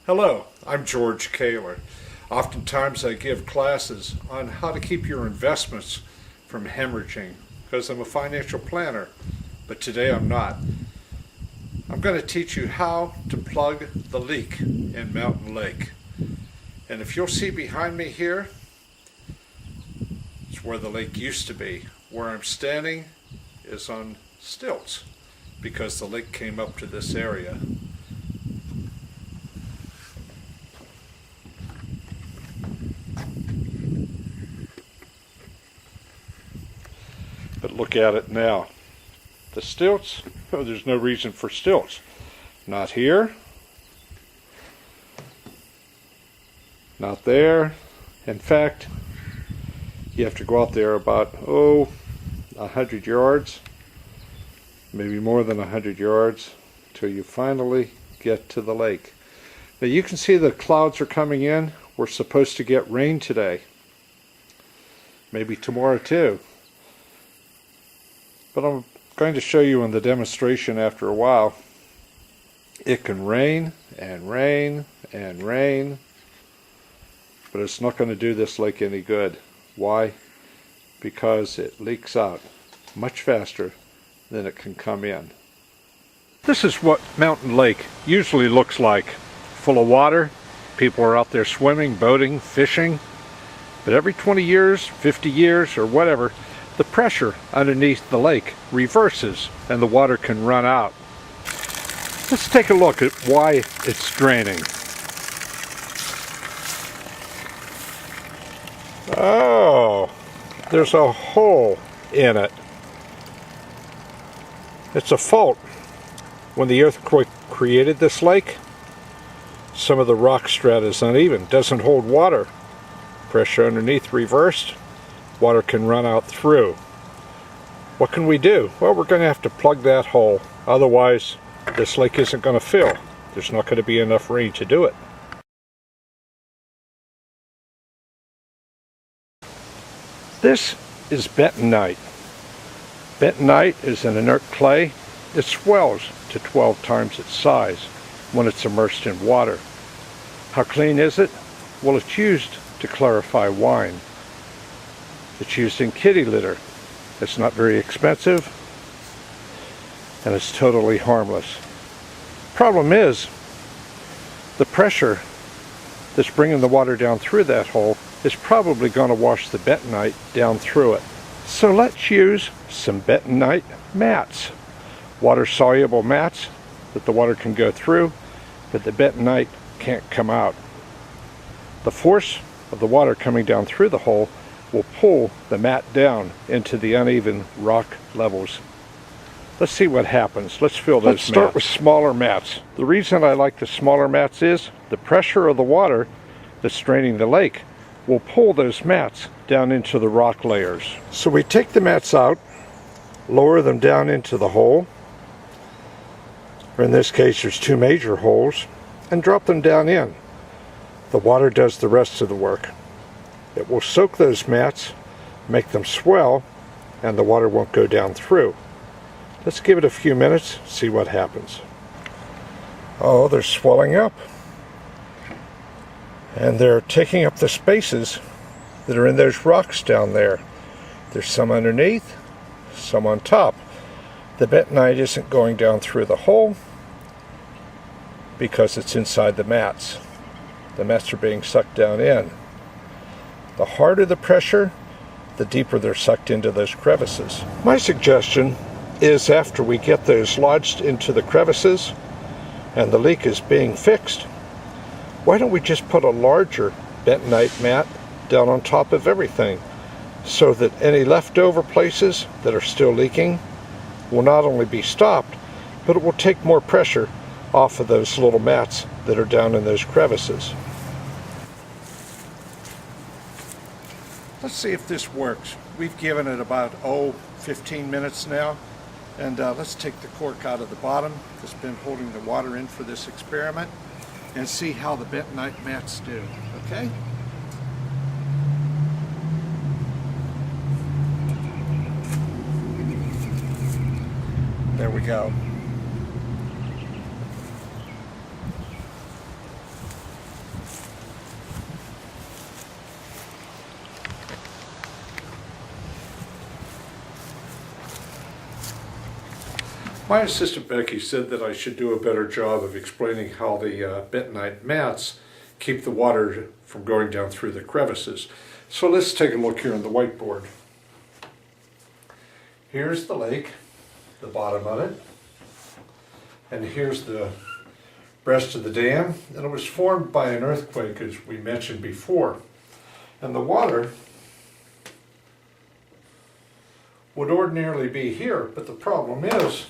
Hello, I'm George Kaler. Oftentimes I give classes on how to keep your investments from hemorrhaging because I'm a financial planner, but today I'm not. I'm going to teach you how to plug the leak in Mountain Lake. And if you'll see behind me here, it's where the lake used to be. Where I'm standing is on stilts because the lake came up to this area. But look at it now. The stilts, oh, there's no reason for stilts. Not here. Not there. In fact, you have to go out there about, 100 yards, maybe more than 100 yards, till you finally get to the lake. Now you can see the clouds are coming in. We're supposed to get rain today. Maybe tomorrow too. But I'm going to show you in the demonstration after a while. It can rain and rain and rain, but it's not going to do this lake any good. Why? Because it leaks out much faster than it can come in. This is what Mountain Lake usually looks like. Full of water. People are out there swimming, boating, fishing. But every 20 years, 50 years, or whatever, the pressure underneath the lake reverses and the water can run out. Let's take a look at why it's draining. Oh, there's a hole in it. It's a fault. When the earthquake created this lake, some of the rock strata is uneven, doesn't hold water. Pressure underneath reversed. Water can run out through. What can we do? Well, we're going to have to plug that hole. Otherwise, this lake isn't going to fill. There's not going to be enough rain to do it. This is bentonite. Bentonite is an inert clay. It swells to 12 times its size when it's immersed in water. How clean is it? Well, it's used to clarify wine. It's used in kitty litter. It's not very expensive, and it's totally harmless. Problem is, the pressure that's bringing the water down through that hole is probably going to wash the bentonite down through it. So let's use some bentonite mats. Water-soluble mats that the water can go through, but the bentonite can't come out. The force of the water coming down through the hole will pull the mat down into the uneven rock levels. Let's see what happens. Let's fill those mats. Let's start with smaller mats. The reason I like the smaller mats is the pressure of the water that's draining the lake will pull those mats down into the rock layers. So we take the mats out, lower them down into the hole, or in this case there's two major holes, and drop them down in. The water does the rest of the work. It will soak those mats, make them swell, and the water won't go down through. Let's give it a few minutes, see what happens. Oh, they're swelling up. And they're taking up the spaces that are in those rocks down there. There's some underneath, some on top. The bentonite isn't going down through the hole because it's inside the mats. The mats are being sucked down in. The harder the pressure, the deeper they're sucked into those crevices. My suggestion is after we get those lodged into the crevices and the leak is being fixed, why don't we just put a larger bentonite mat down on top of everything so that any leftover places that are still leaking will not only be stopped, but it will take more pressure off of those little mats that are down in those crevices. Let's see if this works. We've given it about 15 minutes now, and let's take the cork out of the bottom that's been holding the water in for this experiment and see how the bentonite mats do. Okay? There we go. My assistant Becky said that I should do a better job of explaining how the bentonite mats keep the water from going down through the crevices. So let's take a look here on the whiteboard. Here's the lake, the bottom of it, and here's the breast of the dam, and it was formed by an earthquake, as we mentioned before. And the water would ordinarily be here, but the problem is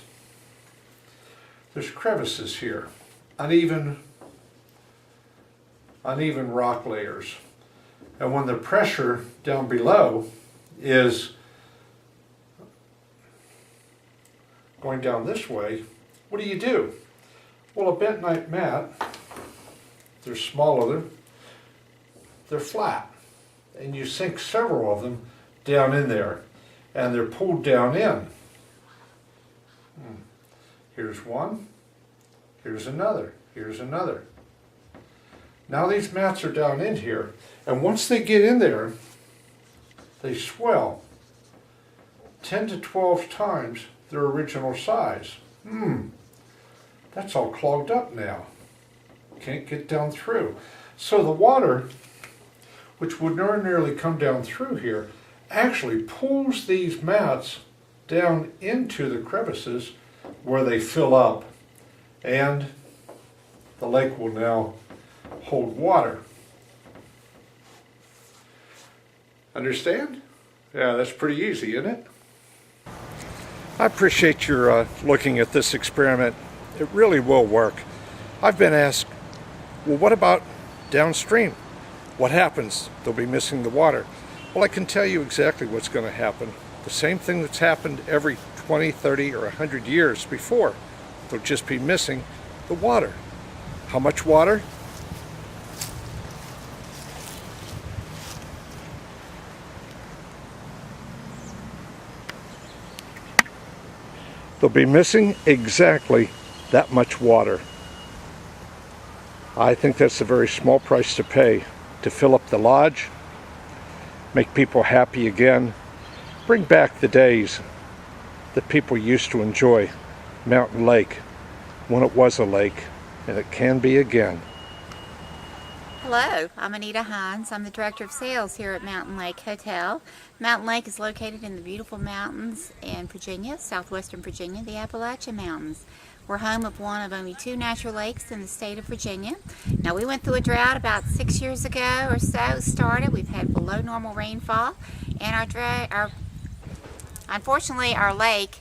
there's crevices here, uneven rock layers. And when the pressure down below is going down this way, what do? Well, a bentonite mat, they're smaller, they're flat, and you sink several of them down in there, and they're pulled down in. Here's one, here's another, here's another. Now these mats are down in here, and once they get in there, they swell 10 to 12 times their original size. That's all clogged up now. Can't get down through. So the water, which would ordinarily come down through here, actually pulls these mats down into the crevices where they fill up, and the lake will now hold water. Understand? Yeah, that's pretty easy, isn't it? I appreciate your looking at this experiment. It really will work. I've been asked, well, what about downstream? What happens? They'll be missing the water. Well, I can tell you exactly what's going to happen. The same thing that's happened every 20, 30, or 100 years before. They'll just be missing the water. How much water? They'll be missing exactly that much water. I think that's a very small price to pay to fill up the lodge, make people happy again, bring back the days that people used to enjoy Mountain Lake when it was a lake, and it can be again. Hello, I'm Anita Hines. I'm the Director of Sales here at Mountain Lake Hotel. Mountain Lake is located in the beautiful mountains in Virginia, southwestern Virginia, the Appalachian Mountains. We're home of one of only 2 natural lakes in the state of Virginia. Now, we went through a drought about 6 years ago or so. Started. We've had below normal rainfall, and unfortunately our lake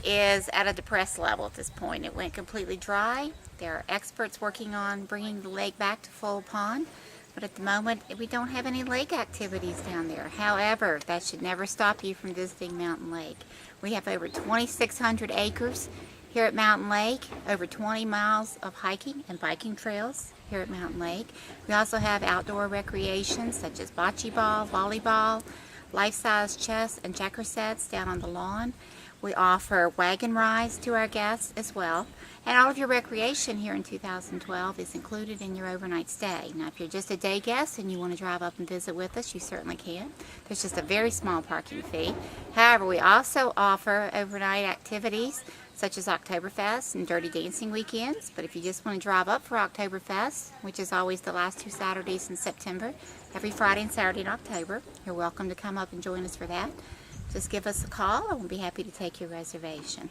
is at a depressed level at this point. It went completely dry. There are experts working on bringing the lake back to full pond, but at the moment we don't have any lake activities down there. However, that should never stop you from visiting Mountain Lake. We have over 2,600 acres here at Mountain Lake, over 20 miles of hiking and biking trails here at Mountain Lake. We also have outdoor recreation such as bocce ball, volleyball, life-size chess and checker sets down on the lawn. We offer wagon rides to our guests as well. And all of your recreation here in 2012 is included in your overnight stay. Now, if you're just a day guest and you want to drive up and visit with us, you certainly can. There's just a very small parking fee. However, we also offer overnight activities such as Oktoberfest and Dirty Dancing weekends. But if you just want to drive up for Oktoberfest, which is always the last 2 Saturdays in September, every Friday and Saturday in October, you're welcome to come up and join us for that. Just give us a call and we'll be happy to take your reservation.